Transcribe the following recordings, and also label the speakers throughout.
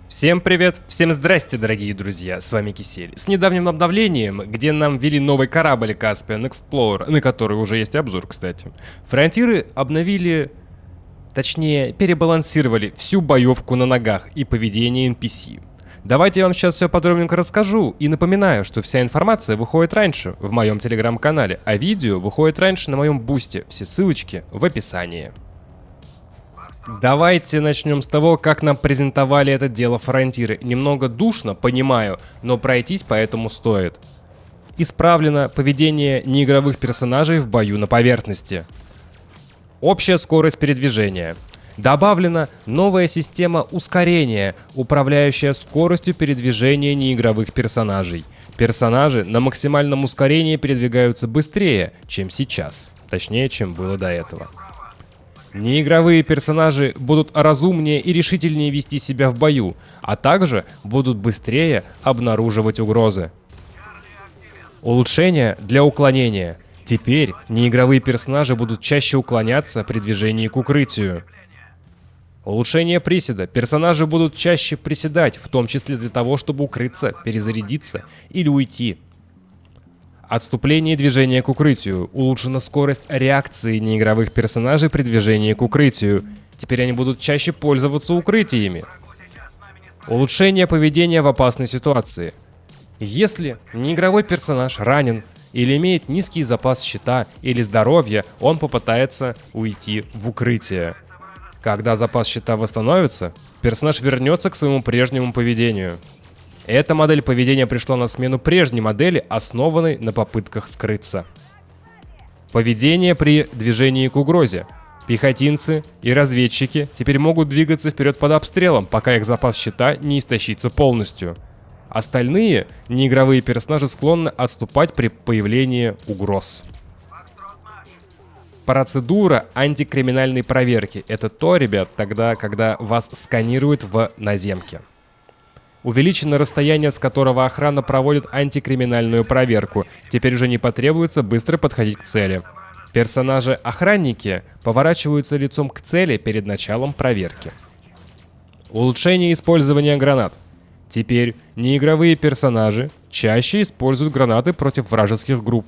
Speaker 1: Всем привет, всем здрасте, дорогие друзья, с вами Кисель. С недавним обновлением, где нам ввели новый корабль Caspian Explorer, на который уже есть обзор, кстати, фронтиры обновили, точнее, перебалансировали всю боевку на ногах и поведение NPC. Давайте я вам сейчас все подробненько расскажу и напоминаю, что вся информация выходит раньше в моем телеграм-канале, а видео выходит раньше на моем бусте, все ссылочки в описании. Давайте начнем с того, как нам презентовали это дело фронтиры. Немного душно, понимаю, но пройтись поэтому стоит. Исправлено поведение неигровых персонажей в бою на поверхности. Общая скорость передвижения. Добавлена новая система ускорения, управляющая скоростью передвижения неигровых персонажей. Персонажи на максимальном ускорении передвигаются быстрее, чем сейчас. Точнее, чем было до этого. Неигровые персонажи будут разумнее и решительнее вести себя в бою, а также будут быстрее обнаруживать угрозы. Улучшения для уклонения. Теперь неигровые персонажи будут чаще уклоняться при движении к укрытию. Улучшение приседа. Персонажи будут чаще приседать, в том числе для того, чтобы укрыться, перезарядиться или уйти. Отступление и движение к укрытию. Улучшена скорость реакции неигровых персонажей при движении к укрытию. Теперь они будут чаще пользоваться укрытиями. Улучшение поведения в опасной ситуации. Если неигровой персонаж ранен или имеет низкий запас щита или здоровья, он попытается уйти в укрытие. Когда запас щита восстановится, персонаж вернется к своему прежнему поведению. Эта модель поведения пришла на смену прежней модели, основанной на попытках скрыться. Поведение при движении к угрозе. Пехотинцы и разведчики теперь могут двигаться вперед под обстрелом, пока их запас щита не истощится полностью. Остальные неигровые персонажи склонны отступать при появлении угроз. Процедура антикриминальной проверки. Это то, ребят, тогда, когда вас сканируют в наземке. Увеличено расстояние, с которого охрана проводит антикриминальную проверку. Теперь уже не потребуется быстро подходить к цели. Персонажи-охранники поворачиваются лицом к цели перед началом проверки. Улучшение использования гранат. Теперь неигровые персонажи чаще используют гранаты против вражеских групп.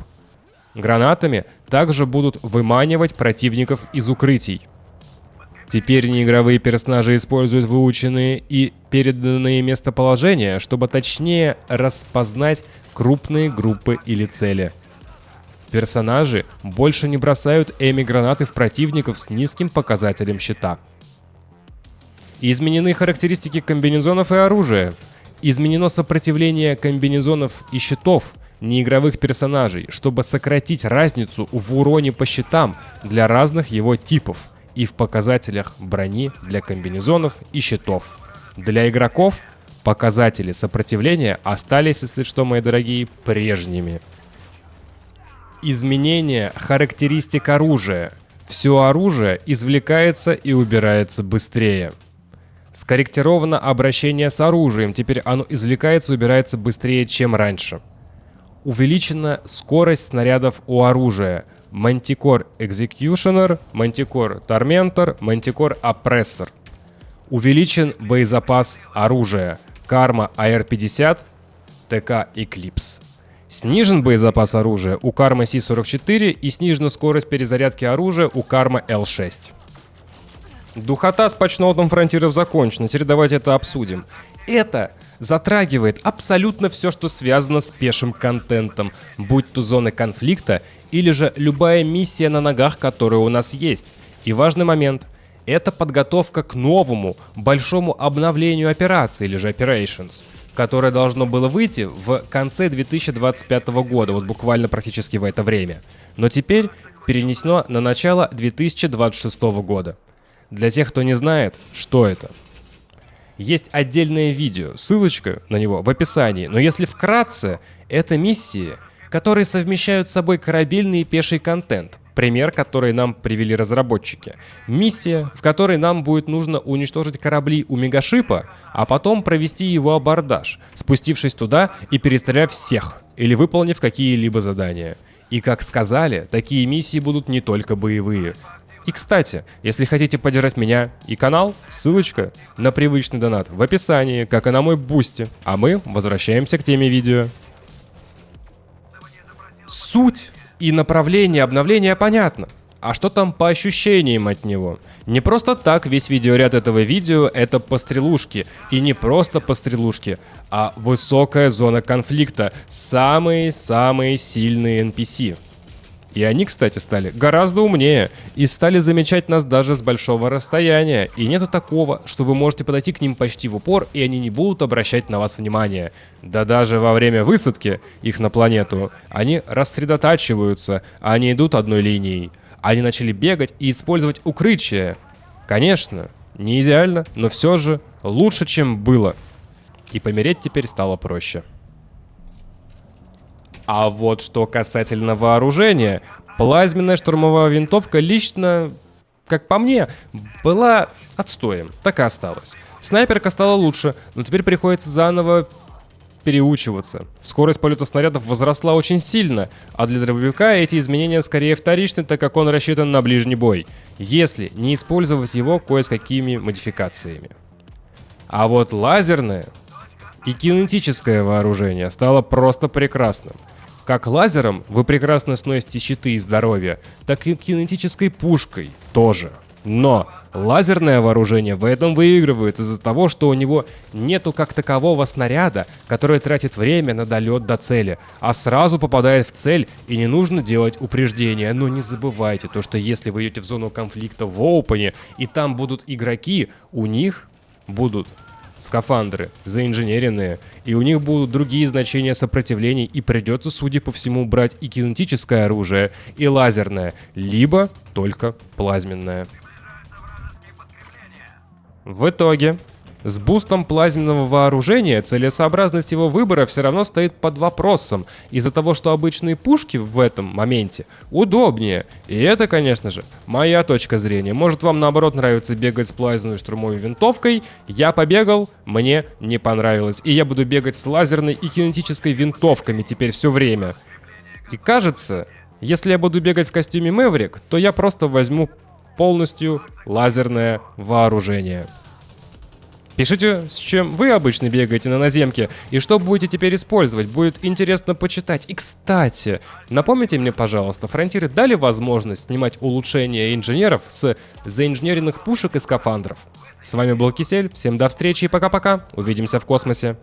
Speaker 1: Гранатами также будут выманивать противников из укрытий. Теперь неигровые персонажи используют выученные и переданные местоположения, чтобы точнее распознать крупные группы или цели. Персонажи больше не бросают эми-гранаты в противников с низким показателем щита. Изменены характеристики комбинезонов и оружия. Изменено сопротивление комбинезонов и щитов неигровых персонажей, чтобы сократить разницу в уроне по щитам для разных его типов и в показателях брони для комбинезонов и щитов. Для игроков показатели сопротивления остались, если что, мои дорогие, прежними. Изменение характеристик оружия. Все оружие извлекается и убирается быстрее. Скорректировано обращение с оружием. Теперь оно извлекается и убирается быстрее, чем раньше. Увеличена скорость снарядов у оружия. Manticore Executioner, Manticore Tormentor, Manticore Oppressor. Увеличен боезапас оружия. Karma AR-50, ТК Eclipse. Снижен боезапас оружия у Karma C-44 и снижена скорость перезарядки оружия у Karma L6. Духота с патчнотом фронтиров закончена, теперь давайте это обсудим. Это затрагивает абсолютно все, что связано с пешим контентом, будь то зоны конфликта или же любая миссия на ногах, которая у нас есть. И важный момент — это подготовка к новому, большому обновлению операции, или же Operations, которое должно было выйти в конце 2025 года, вот буквально практически в это время. Но теперь перенесено на начало 2026 года. Для тех, кто не знает, что это. Есть отдельное видео, ссылочка на него в описании, но если вкратце, это миссии, которые совмещают с собой корабельный и пеший контент. Пример, который нам привели разработчики. Миссия, в которой нам будет нужно уничтожить корабли у мегашипа, а потом провести его абордаж, спустившись туда и перестреляв всех, или выполнив какие-либо задания. И как сказали, такие миссии будут не только боевые. И, кстати, если хотите поддержать меня и канал, ссылочка на привычный донат в описании, как и на мой бусти. А мы возвращаемся к теме видео. Суть и направление обновления понятно. А что там по ощущениям от него? Не просто так весь видеоряд этого видео — это пострелушки. И не просто пострелушки, а высокая зона конфликта. Самые-самые сильные NPC. И они, кстати, стали гораздо умнее и стали замечать нас даже с большого расстояния. И нету такого, что вы можете подойти к ним почти в упор, и они не будут обращать на вас внимание. Да даже во время высадки их на планету они рассредотачиваются, а они идут одной линией. Они начали бегать и использовать укрытие. Конечно, не идеально, но все же лучше, чем было. И помереть теперь стало проще. А вот что касательно вооружения, плазменная штурмовая винтовка лично, как по мне, была отстоем, так и осталась. Снайперка стала лучше, но теперь приходится заново переучиваться. Скорость полета снарядов возросла очень сильно, а для дробовика эти изменения скорее вторичны, так как он рассчитан на ближний бой, если не использовать его кое с какими модификациями. А вот лазерное и кинетическое вооружение стало просто прекрасным. Как лазером вы прекрасно сносите щиты и здоровье, так и кинетической пушкой тоже. Но лазерное вооружение в этом выигрывает из-за того, что у него нету как такового снаряда, который тратит время на долет до цели, а сразу попадает в цель, и не нужно делать упреждения. Но не забывайте то, что если вы идете в зону конфликта в Оупене, и там будут игроки, у них будут скафандры заинженеренные, и у них будут другие значения сопротивлений, и придется, судя по всему, брать и кинетическое оружие, и лазерное, либо только плазменное. В итоге, с бустом плазменного вооружения целесообразность его выбора все равно стоит под вопросом, из-за того, что обычные пушки в этом моменте удобнее. И это, конечно же, моя точка зрения. Может, вам наоборот нравится бегать с плазменной штурмовой винтовкой? Я побегал, мне не понравилось. И я буду бегать с лазерной и кинетической винтовками теперь все время. И кажется, если я буду бегать в костюме Мэврик, то я просто возьму полностью лазерное вооружение. Пишите, с чем вы обычно бегаете на наземке и что будете теперь использовать. Будет интересно почитать. И, кстати, напомните мне, пожалуйста, фронтиры дали возможность снимать улучшения инженеров с заинженеренных пушек и скафандров. С вами был Кисель, всем до встречи и пока-пока. Увидимся в космосе.